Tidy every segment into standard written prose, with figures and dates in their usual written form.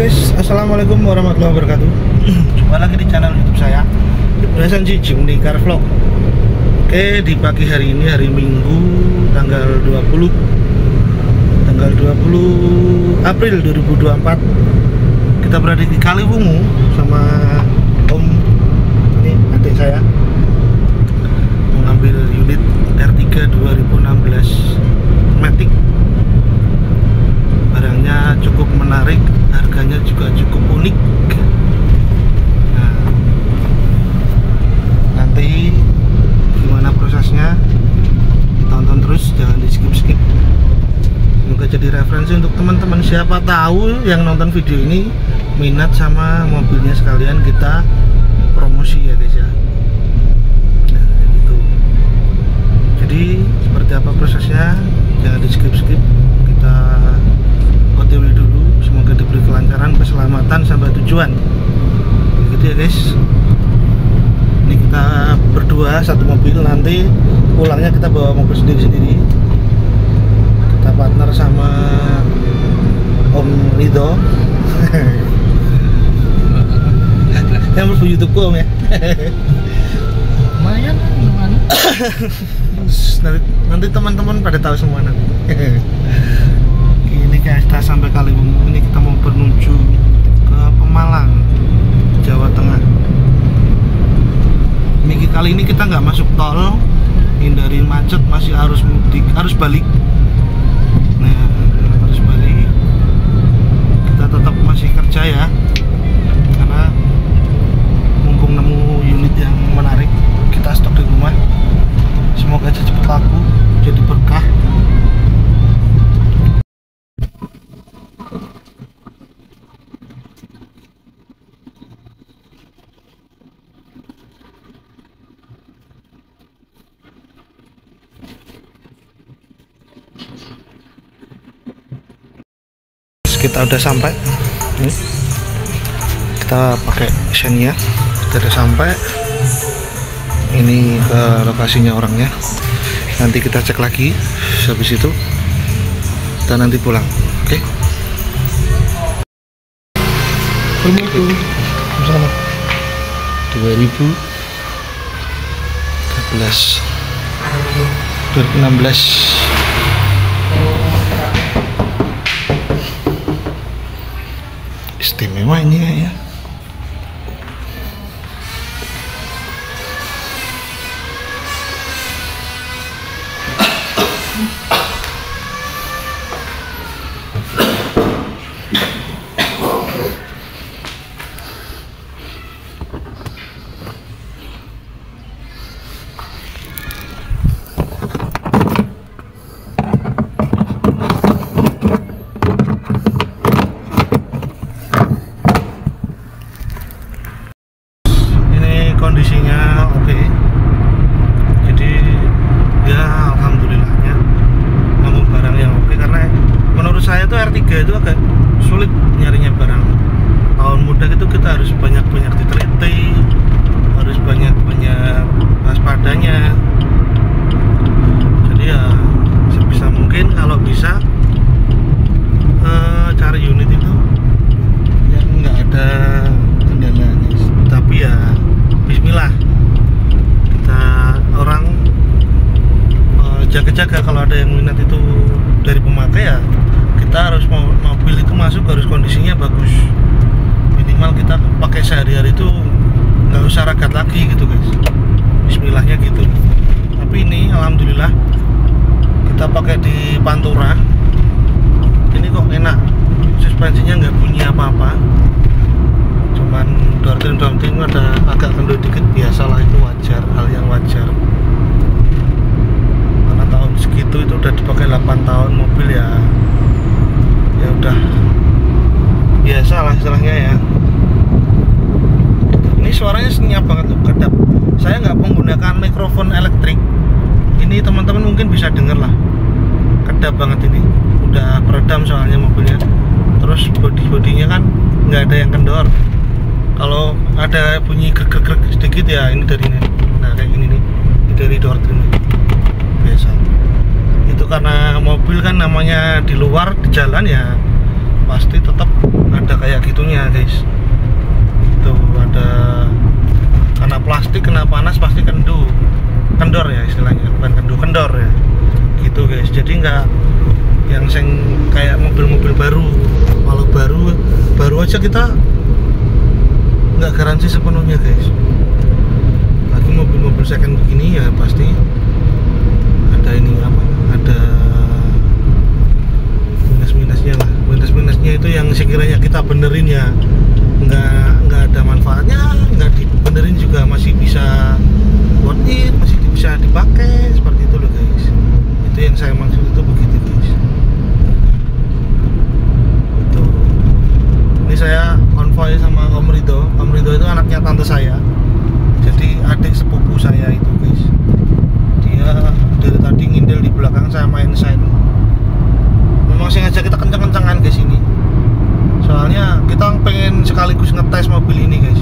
guys, assalamualaikum warahmatullahi wabarakatuh. Jumpa lagi di channel YouTube saya, Ibrasan Jijim di Car Vlog. Oke, di pagi hari ini, hari Minggu, tanggal 20 April 2024. Kita berada di Kaliwungu sama Om, ini adik saya, mengambil unit R3 2016 Matic. Barangnya cukup menarik, harganya juga cukup unik. Nah, nanti gimana prosesnya, tonton terus, jangan di skip-skip. Semoga jadi referensi untuk teman-teman, siapa tahu yang nonton video ini minat sama mobilnya, sekalian kita promosi ya guys ya. Nah, gitu. Jadi seperti apa prosesnya, jangan di skip-skip. Kita OTW dulu, semoga diberi kelancaran, keselamatan sampai tujuan. Begitu ya guys. Ini kita berdua satu mobil, nanti pulangnya kita bawa mobil sendiri-sendiri. Kita partner sama Om Rido yang berbu YouTube Om ya. Lumayan gimana? Nanti teman-teman pada tahu semua nanti. Ini guys, kita sampai Kaliwungu. Ini kita mau menuju ke Pemalang, Jawa Tengah. Minggu kali ini kita nggak masuk tol, hindari macet, masih harus mudik, harus balik. Nah, harus balik. Kita tetap masih kerja ya, karena mumpung nemu unit yang menarik, kita stok di rumah. Semoga aja cepet laku, jadi berkah. Kita udah sampai. Kita pakai Xenia. Kita udah sampai. Ini ke lokasinya orangnya. Nanti kita cek lagi. Habis itu kita nanti pulang. Oke? Assalamualaikum. Sama 2016. Istimewa ini ya. Kondisinya oke. Jadi ya alhamdulillahnya nemu barang yang oke, karena menurut saya tuh R3 itu agak sulit nyarinya barang. Tahun muda itu kita harus banyak-banyak diteliti, harus banyak-banyak waspadanya. Jadi ya sebisa mungkin kalau bisa cari unit itu yang nggak ada kendala, tapi ya bismillah, kita orang jaga-jaga. Kalau ada yang minat itu dari pemakai, ya kita harus mobil itu masuk harus kondisinya bagus, minimal kita pakai sehari-hari itu nggak usah ragat lagi gitu guys. Bismillahnya gitu. Tapi ini alhamdulillah kita pakai di Pantura, ini kok enak, suspensinya nggak bunyi apa-apa, cuman dorting ada agak kendor dikit, biasalah, itu wajar, hal yang wajar, karena tahun segitu itu udah dipakai 8 tahun mobil ya udah biasa lah istilahnya ya. Ini suaranya senyap banget tuh, kedap. Saya nggak menggunakan mikrofon elektrik, ini teman-teman mungkin bisa denger lah, kedap banget ini, udah peredam soalnya mobilnya. Terus bodinya kan nggak ada yang kendor. Kalau ada bunyi grek-grek sedikit ya ini dari ini. Nah kayak gini nih, ini dari door trim biasa. Itu karena mobil kan namanya di luar, di jalan ya pasti tetap ada kayak gitu itunya guys. Itu ada, karena plastik kena panas pasti kendor ya istilahnya, bukan kendor ya gitu guys. Jadi nggak yang kayak mobil-mobil baru. Kalau baru aja kita nggak garansi sepenuhnya guys. Lagi mobil-mobil second begini ya pasti ada ini apa, ada minus-minusnya lah. Minus-minusnya itu yang sekiranya kita benerin ya nggak ada manfaatnya, nggak dibenerin juga masih bisa worth it, masih bisa dipakai, seperti itu loh guys. Itu yang saya maksud itu begitu guys. Itu ini saya konvoy sama Om Ridho. Om Ridho itu anaknya tante saya, jadi adik sepupu saya itu guys. Dia dari tadi ngindel di belakang saya main sign. Memang sengaja kita kencang-kencangan guys ini, soalnya kita pengen sekaligus ngetes mobil ini guys.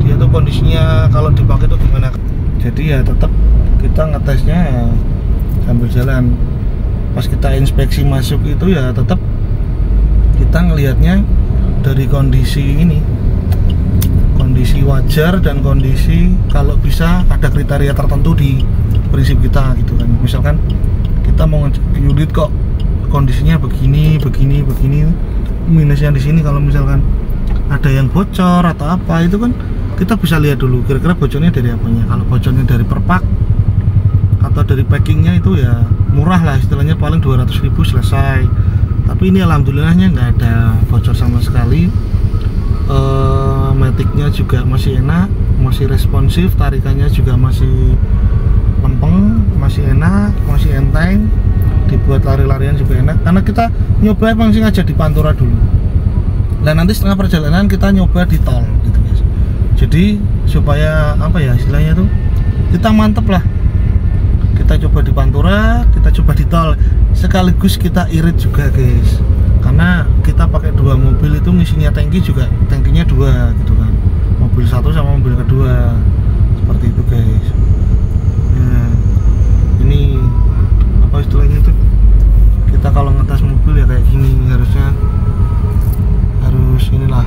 Dia tuh kondisinya kalau dipakai tuh gimana. Jadi ya tetap kita ngetesnya ya sambil jalan. Pas kita inspeksi masuk itu ya tetap kita ngelihatnya dari kondisi ini, kondisi wajar dan kondisi kalau bisa ada kriteria tertentu di prinsip kita gitu kan. Misalkan kita mau ngecek unit kok kondisinya begini, minusnya di sini. Kalau misalkan ada yang bocor atau apa, itu kan kita bisa lihat dulu kira-kira bocornya dari apanya. Kalau bocornya dari perpak atau dari packingnya itu ya murah lah istilahnya, paling 200.000 selesai. Tapi ini alhamdulillahnya nggak ada bocor sama sekali. Maticnya juga masih enak, masih responsif, tarikannya juga masih lempeng, masih enak, masih enteng, dibuat lari-larian juga enak. Karena kita nyoba emang sengaja di Pantura dulu, dan nanti setengah perjalanan kita nyoba di tol gitu guys. Jadi supaya apa ya istilahnya tuh, kita mantep lah. Kita coba di Pantura, kita coba di tol, sekaligus kita irit juga guys. Karena kita pakai dua mobil itu ngisinya tangki juga, tangkinya dua gitu kan, mobil satu sama mobil kedua, seperti itu guys. Nah ini apa istilahnya itu, kita kalau ngetes mobil ya kayak gini, harus inilah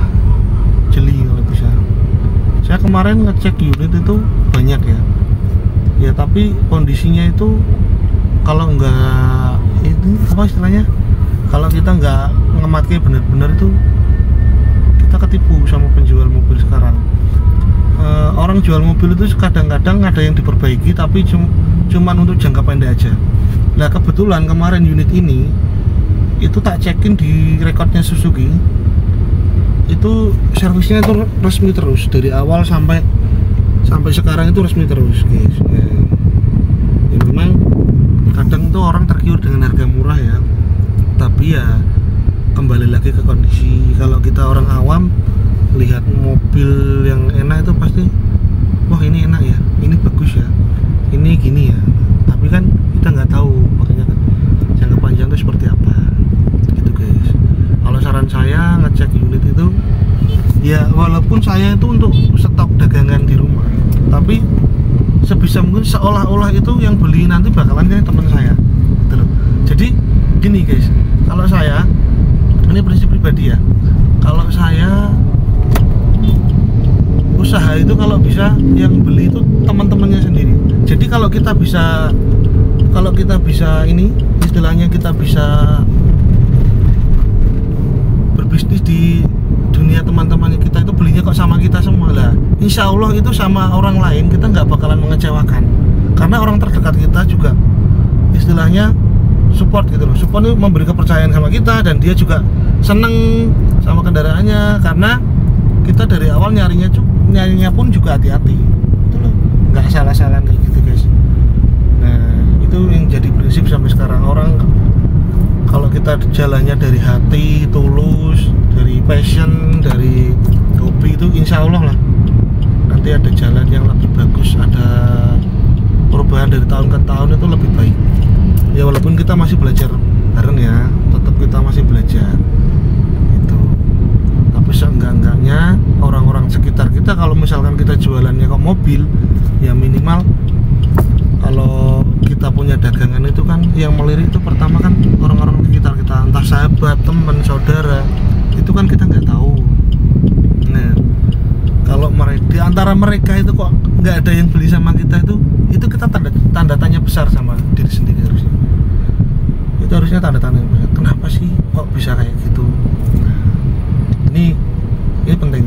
jeli kalau bisa. Saya kemarin ngecek unit itu banyak ya tapi kondisinya itu kalau nggak itu apa istilahnya, kalau kita nggak ngematke bener-bener itu kita ketipu sama penjual mobil sekarang. Orang jual mobil itu kadang-kadang ada yang diperbaiki tapi cuman untuk jangka pendek aja. Nah kebetulan kemarin unit ini itu tak cekin di rekodnya Suzuki, itu servisnya itu resmi terus dari awal sampai sekarang itu resmi terus guys. Ya memang kadang tuh orang tergiur dengan harga murah ya, tapi ya kembali lagi ke kondisi. Kalau kita orang awam lihat mobil yang enak itu pasti wah ini enak ya, ini bagus ya, ini gini ya, tapi kan kita nggak tahu makanya kan jangka panjang itu seperti apa gitu guys. Kalau saran saya ngecek unit itu ya, walaupun saya itu untuk stok dagangan di rumah, tapi sebisa mungkin seolah-olah itu yang beli nanti bakalan kayak teman saya gitu loh. Jadi gini guys, kalau saya, ini prinsip pribadi ya, kalau saya usaha itu kalau bisa yang beli itu teman-temannya sendiri. Jadi kalau kita bisa ini istilahnya kita bisa berbisnis di dunia teman-teman kita itu belinya kok sama kita semua lah, insya Allah itu sama orang lain kita nggak bakalan mengecewakan, karena orang terdekat kita juga istilahnya support gitu loh. Support itu memberi kepercayaan sama kita, dan dia juga seneng sama kendaraannya karena kita dari awal nyarinya pun juga hati-hati gitu loh, nggak salah-salahan kayak gitu guys. Nah itu yang jadi prinsip sampai sekarang. Orang kalau kita jalannya dari hati, tulus, dari passion, dari hobi, itu insya Allah lah nanti ada jalan yang lebih bagus, ada perubahan dari tahun ke tahun itu lebih baik ya. Walaupun kita masih belajar bareng ya, tetap kita masih belajar gitu. Tapi seenggak-enggaknya orang-orang sekitar kita, kalau misalkan kita jualannya kok mobil, ya minimal kalau kita punya dagangan itu kan yang melirik itu pertama kan orang-orang sekitar kita, entah sahabat, teman, saudara, itu kan kita nggak tahu sementara mereka itu kok nggak ada yang beli sama kita, itu kita tanda tanya besar sama diri sendiri. Harusnya itu harusnya tanda tanya besar, kenapa sih kok bisa kayak gitu. Nah, ini penting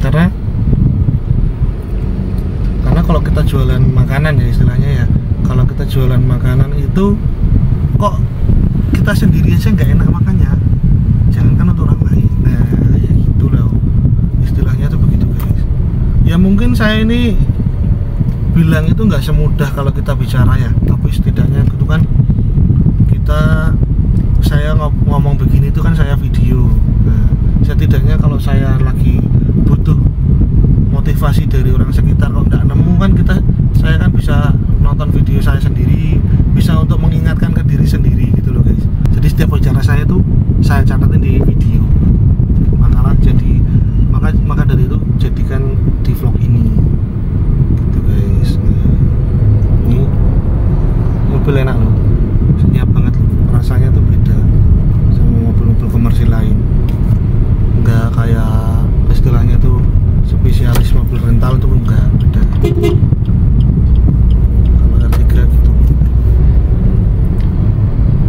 karena kalau kita jualan makanan ya istilahnya ya, kalau kita jualan makanan itu kok kita sendiri aja nggak enak makannya, jangankan untuk orang lain. Nah ya gitu loh istilahnya tuh begitu guys. Ya mungkin saya ini bilang itu nggak semudah kalau kita bicara ya, tapi setidaknya gitu kan saya ngomong begini itu kan saya video. Nah setidaknya kalau saya lagi butuh motivasi dari orang sekitar kalau nggak nemu kan saya kan bisa nonton video saya sendiri, bisa untuk mengingatkan ke diri sendiri gitu loh guys. Jadi setiap bicara saya tuh saya catatin di video, maka dari itu jadikan di vlog ini gitu guys. Nah, ini mobil enak loh, senyap banget loh, rasanya tuh beda sama mobil-mobil komersil lain, nggak kayak istilahnya tuh spesialis mobil rental tuh enggak, beda. Kalau R3 gitu.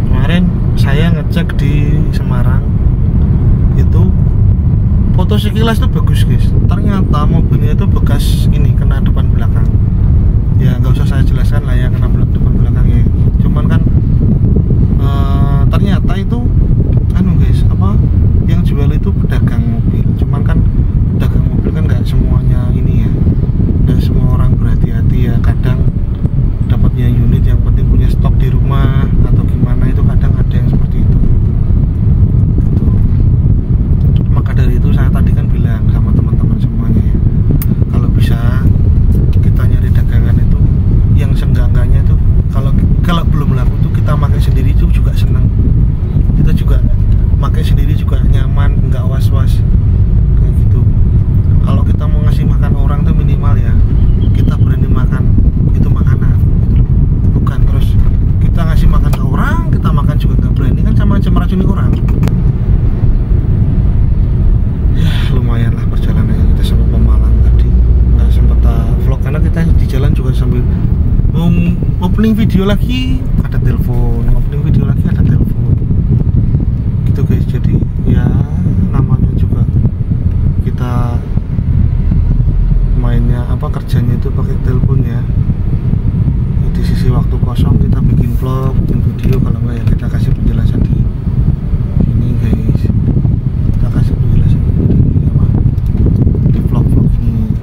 Kemarin saya ngecek di Semarang itu foto sekilas tuh bagus guys, ternyata mobilnya itu bekas ini kena depan belakang. Ya nggak usah saya jelaskan lah ya kena depan belakangnya, cuman kan ternyata itu guys, yang jual itu pedagang mobil, cuman kan pedagang mobil kan nggak semuanya ini ya, nggak semua orang berhati-hati ya, kadang dapatnya unit yang penting punya stok di rumah atau gimana, itu kadang ada yang seperti itu gitu. Maka dari itu saya tadi kan bilang sama teman-teman semuanya ya, kalau bisa kita nyari dagangan itu yang seenggak-enggaknya itu kalau belum laku tuh kita pakai sendiri itu juga senang, kita juga pakai sendiri juga nyaman, nggak was-was kayak gitu. Kalau kita mau ngasih makan orang tuh minimal ya kita berani makan itu makanan gitu. Bukan terus kita ngasih makan ke orang, kita makan juga nggak berani, kan sama aja meracuni orang. Ya lumayan lah perjalanannya, kita sampai Pemalang tadi nggak sempat vlog karena kita di jalan juga sambil mau opening video lagi ada telepon, opening video lagi ada telepon gitu guys. Jadi ya namanya juga kita mainnya kerjanya itu pakai telepon ya. Di sisi waktu kosong kita bikin vlog, bikin video, kalau enggak ya kita kasih penjelasan di ini guys, kita kasih penjelasan di vlog-vlog ini,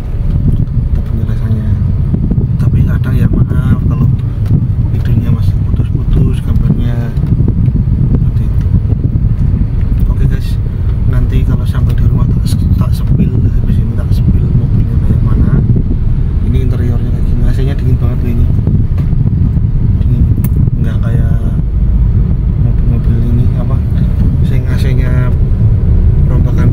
kita penjelasannya. Tapi kadang ya maaf kalau videonya masih putus-putus gambarnya seperti itu. Oke guys, nanti kalau sampai di rumah tak sepil, habis ini tak sepil mobilnya kayak mana. Ini interiornya kayak gini, AC-nya dingin banget ini, dingin, nggak kayak mobil-mobil ini sing AC-nya rombakan.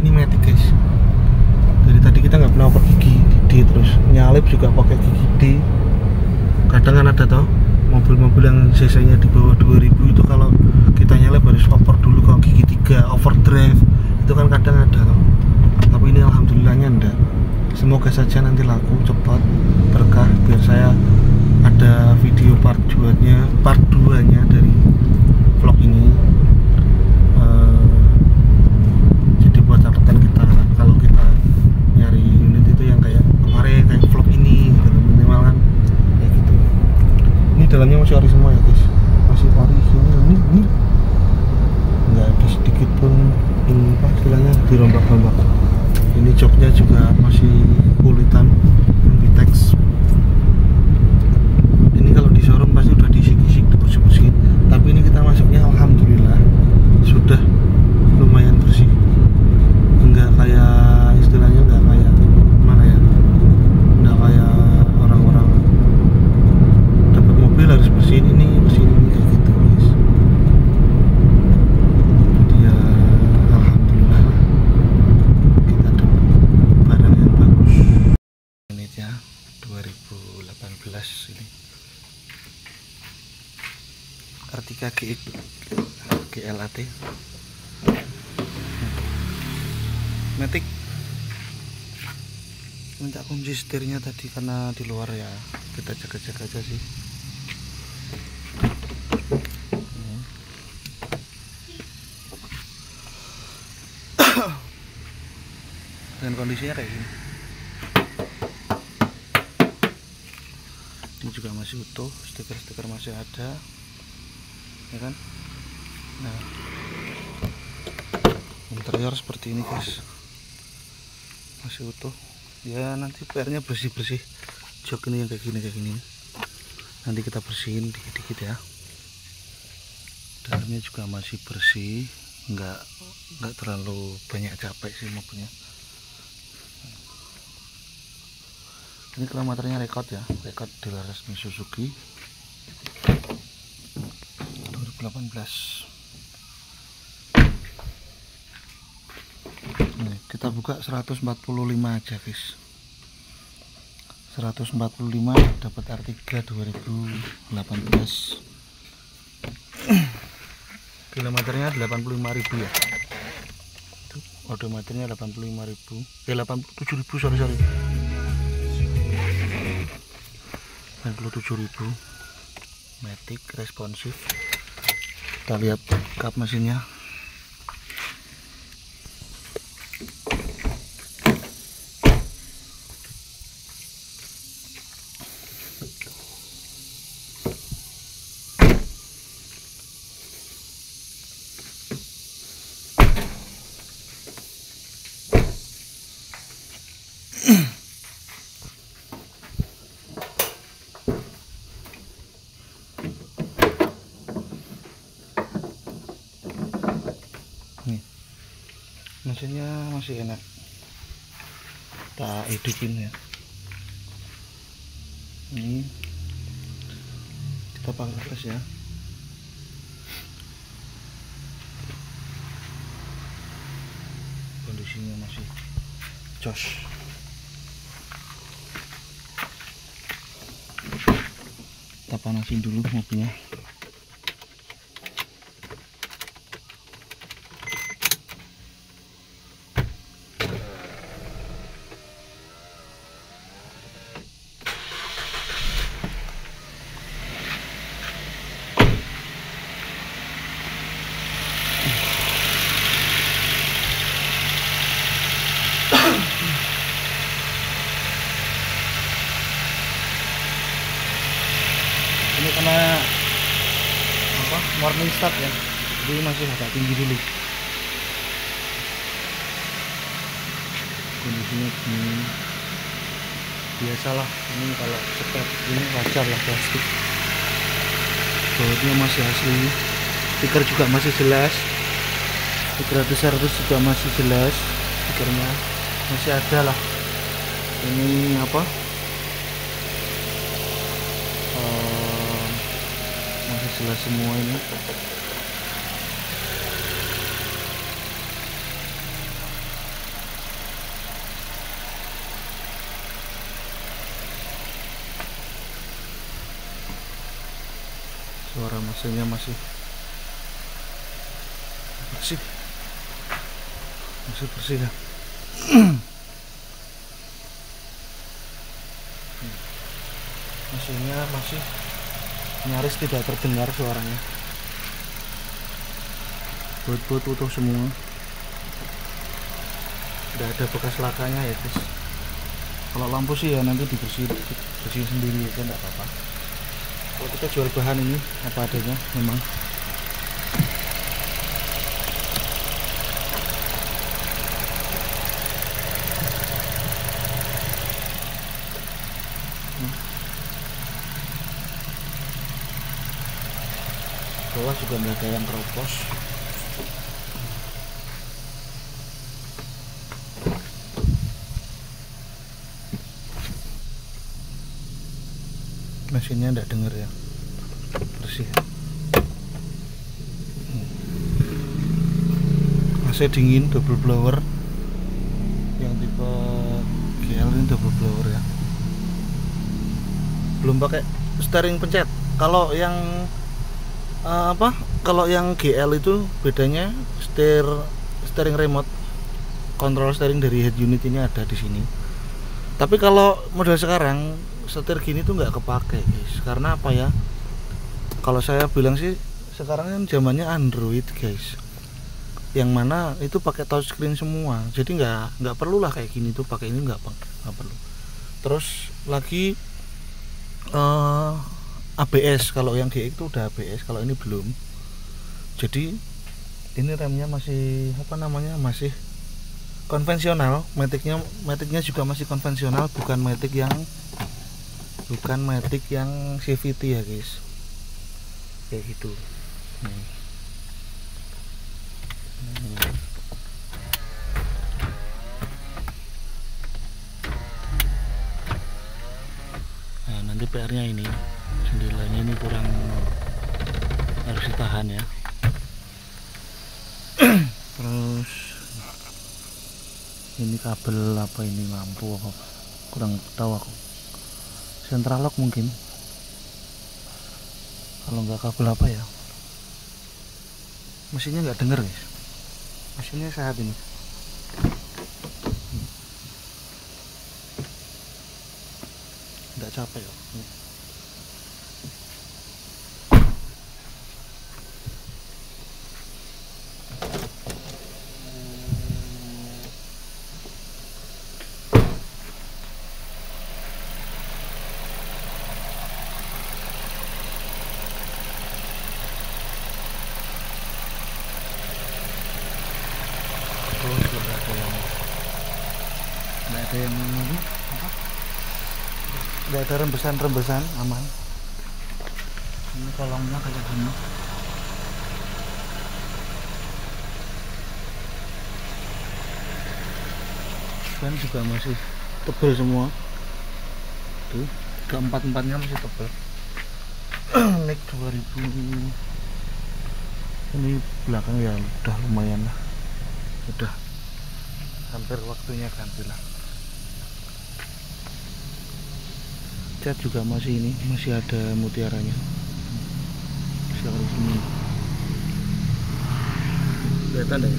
Ini Matic guys. Dari tadi kita nggak pernah oper gigi D, terus nyalip juga pakai gigi D. Kadang kan ada toh mobil-mobil yang cc-nya di bawah 2000 itu kalau kita nyalip harus oper dulu kalau gigi 3 overdrive itu kan kadang ada toh. Tapi ini alhamdulillahnya enggak. Semoga saja nanti laku cepat, berkah, biar saya ada video part 2-nya dari vlog ini. Jadi buat catatan kita kalau kita nyari unit itu yang kayak kemarin, kayak vlog ini gitu, minimal kan kayak gitu. Ini dalamnya masih ori semua ya guys, masih ori ini nggak ada sedikit pun ini istilahnya dirombak-rombak. Ini joknya juga masih kulitan Ambitex. Ini kalau di showroom pasti udah disik-disik, dibersih-bersihin, tapi ini kita masuknya alhamdulillah sudah lumayan bersih, enggak kayak istilahnya enggak kayak mana ya, enggak kayak orang-orang dapat mobil harus bersihin ini kayak gitu guys. Jadi ya alhamdulillah kita dapat barang yang bagus. Ini ya 2018 ini R3 GX GLAT. Matic. Minta kunci setirnya tadi karena di luar ya, kita jaga-jaga aja sih. Dengan kondisinya kayak gini. Ini juga masih utuh, stiker-stiker masih ada, ya kan? Nah, interior seperti ini guys, masih utuh. Ya nanti PR-nya bersih-bersih. Jok ini yang kayak gini, nanti kita bersihin dikit-dikit ya. Dalamnya juga masih bersih, nggak terlalu banyak capek sih mobilnya. Ini kilometernya rekod ya, rekod dealer resmi Suzuki 2018. Nih, kita buka 145 aja guys. 145 dapat R3 2018. Kilometernya 85.000 ya. Tuh, odometernya 85.000. 87.000, sorry. 97.000. Matic responsif. Kita lihat kap mesinnya. Nih, mesinnya masih enak, kita hidupin ya. Ini kita pakai gas ya. Kondisinya masih jos. Kita panasin dulu mobilnya. Ini karena morning start ya, jadi masih agak tinggi dulu. Kondisinya gini, biasalah ini kalau start ini wajar lah, plastik. Bautnya masih asli, stiker juga masih jelas, stiker servis juga masih jelas, stikernya masih ada lah. Ini apa? Masih jelas semua ini. Suara mesinnya masih bersih ya. Mesinnya masih nyaris tidak terdengar suaranya. Baut utuh semua, tidak ada bekas lakanya ya guys. Kalau lampu sih ya nanti dibersihin sendiri ya, enggak apa-apa. Kalau kita jual bahan ini apa adanya memang. Bawah juga nggak ada yang keropos. Mesinnya nggak denger ya, bersih. AC dingin double blower, yang tipe GL ini double blower ya. Belum pakai steering pencet. Kalau yang kalau yang GL itu bedanya steering remote. kontrol steering dari head unit ini ada di sini. Tapi kalau model sekarang setir gini tuh nggak kepake guys. Karena apa ya, kalau saya bilang sih sekarang kan zamannya Android guys, yang mana itu pakai touchscreen semua. Jadi nggak perlu lah kayak gini tuh pakai ini, nggak perlu. Terus lagi ABS, kalau yang GX itu udah ABS, kalau ini belum. Jadi ini remnya masih masih konvensional, maticnya juga masih konvensional, bukan matic yang CVT ya guys, kayak gitu. Nah nanti PR-nya ini jendelanya ini kurang, harus ditahan ya. Terus ini kabel apa ini, lampu apa, kurang tahu aku. Central lock mungkin, kalau nggak kabel apa ya. Mesinnya nggak denger guys, mesinnya sehat ini. Nggak capek ya. Nggak ada rembesan, aman. Ini kolongnya kayak gini. Ban juga masih tebal semua. Tuh, keempat-empatnya masih tebal. Nek 2000. Ini belakang ya udah lumayan lah. Udah hampir waktunya ganti lah. Cat juga masih ada mutiaranya. Sekarang sini kelihatan deh.